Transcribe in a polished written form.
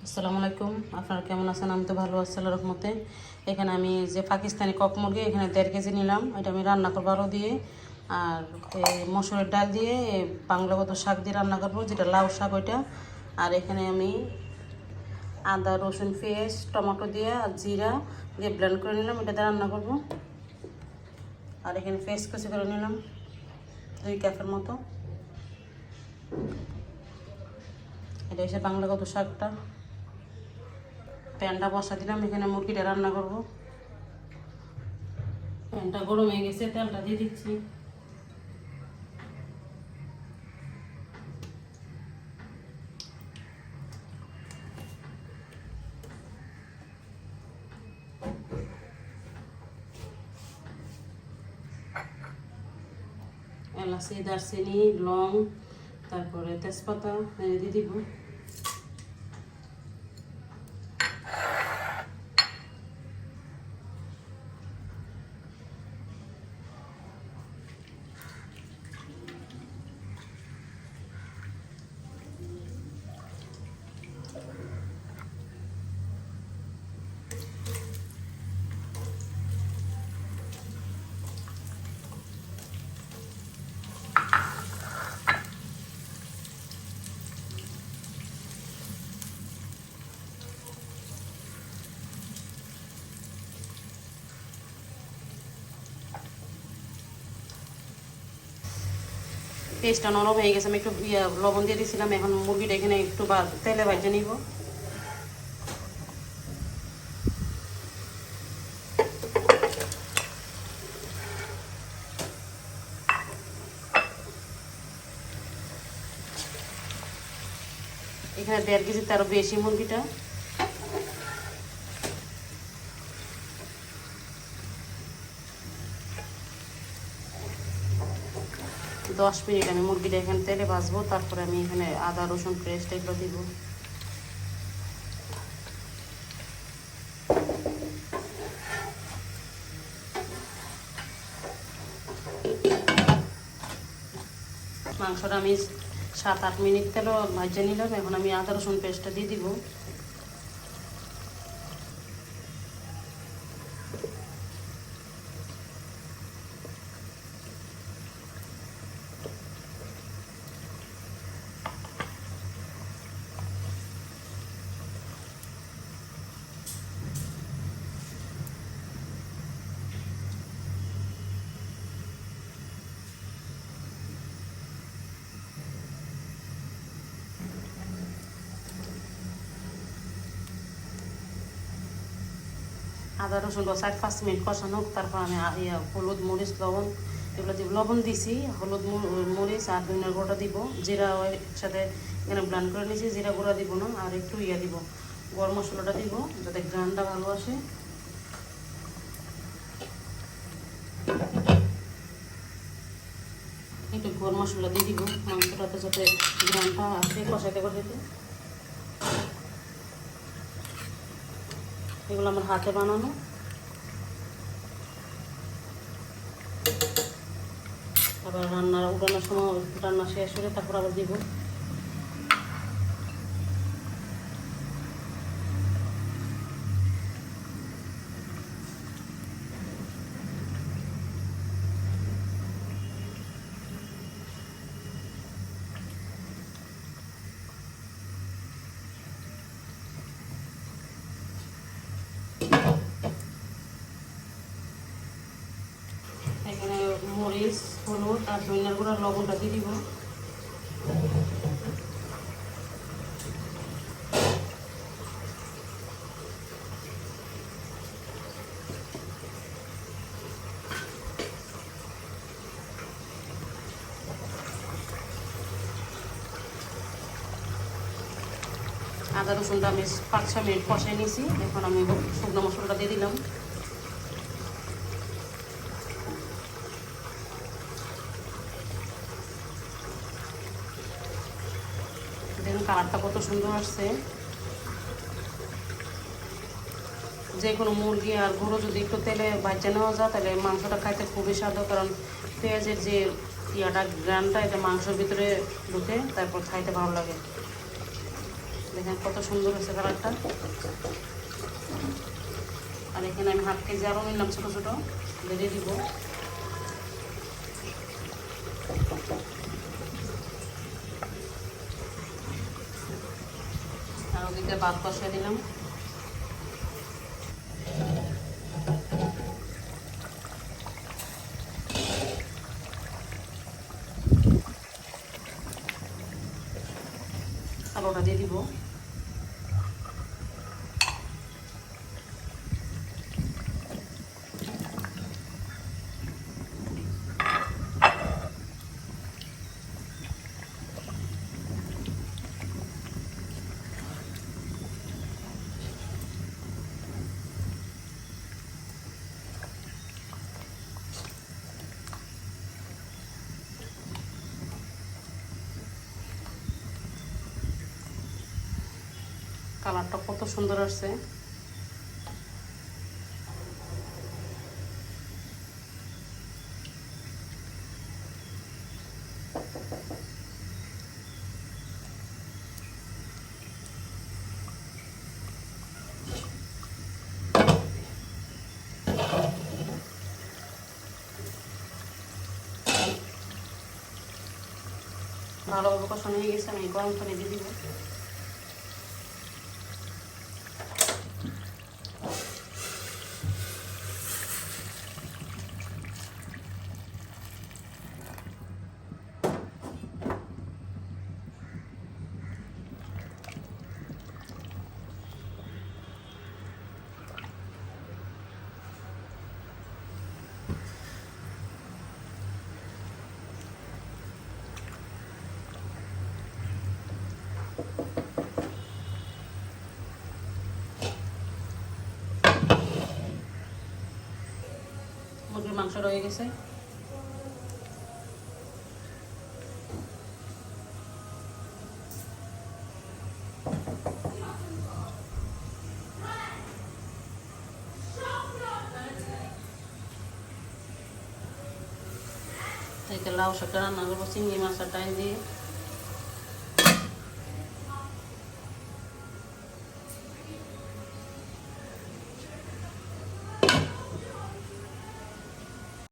আসসালামু আলাইকুম, আপনারা কেমন আছেন? আমি তো ভালো আছি আল্লাহর রহমতে। এখানে আমি যে পাকিস্তানি কক মুরগি এখানে 1.5 কেজি নিলাম। এটা আমি রান্না করবো আলু দিয়ে আর মসুরের ডাল দিয়ে বাংলাগত শাক দিয়ে রান্না করবো, যেটা লাউ শাক ওইটা। আর এখানে আমি আদা রসুন পেঁয়াজ টমেটো দিয়ে আর জিরা দিয়ে ব্লেন্ড করে নিলাম, এটা দিয়ে রান্না করবো। আর এখানে পেস্ট কুচি করে নিলাম 2 কাপের মতো। এটা হচ্ছে বাংলাগত শাকটা। প্যানটা বসা দিলাম, এখানে মুরগিটা রান্না করব। প্যানটা গরম হয়ে গেছে, তেলটা দিয়ে দিচ্ছি। এলাচি দারচিনি লং তারপরে তেজপাতা দিয়ে দিব। পেস্টটা নরম হয়ে গেছে, আমি একটু লবণ দিয়ে দিয়েছিলাম। এখন মুরগিটা এখানে একটু তেলে ভেজে নিব। এখানে 1.5 কেজি তারও বেশি মুরগিটা। দশ মিনিট আমি মুরগিটা এখানে তেলে ভাজবো, তারপরে আমি এখানে আদা রসুন পেস্ট এগুলো দিব। মাংসটা আমি 7-8 মিনিট তেলে ভাজে নিলাম। এখন আমি আদা রসুন পেস্টটা দিয়ে দিব। আদা রসুন 4-5 মিনিট কষানো, তারপর আমি হলুদ মরিচ লবণ এগুলো দিব। লবণ দিছি, হলুদ মরিচ আর ধনিয়ার গুঁড়োটা দিব। জিরা একসাথে এখানে ব্লেন্ড করে নিয়েছি, জিরা গুঁড়া দিব না। আর একটু দিব, গরম মশলাটা দিব যাতে গ্রানটা ভালো আসে। একটু গরম মশলা দিয়ে দিব মাংসটাতে যাতে গ্রানটা আসে কষাইতে কষাইতে। এগুলো আমার হাতে বানানো। আবার উঠানোর সময় রান্না শেষ হলে তারপর আবার দিব। এখানে মরিচ হলুদ আর ধনিয়ার গুঁড়ার লবণটা দিয়ে দিব। আদা রসুনটা আমি 5-6 মিনিট কষাই নিয়েছি। এখন আমি শুকনো মশলাটা দিয়ে দিলাম। দেখুন কালারটা কত সুন্দর আসছে। যে কোনো মুরগি আর গরু যদি একটু তেলে ভাজা নেওয়া যায় তাহলে মাংসটা খাইতে খুবই স্বাদ, কারণ পেঁয়াজের যে গ্রানটা এটা মাংসের ভিতরে ঢুকে তারপর খাইতে ভালো লাগে। দেখেন কত সুন্দর হয়েছে কালারটা। আর এখানে আমি 1/2 কেজি আরও নিলাম ছোটো ছোটো, দিয়ে দিব। আর ওদিকে ভাত কষিয়ে দিলাম। আলুটা দিয়ে দিব। কালারটা কত সুন্দর আসছে। ভালোভাবে কষানো হয়ে গেছে, আমি গরম পানি দিয়ে দিব। মুরগির মাংস রয়ে গেছে। লাউ শাকটা রান্না করবো চিংড়ি মাছের ডাল দিয়ে।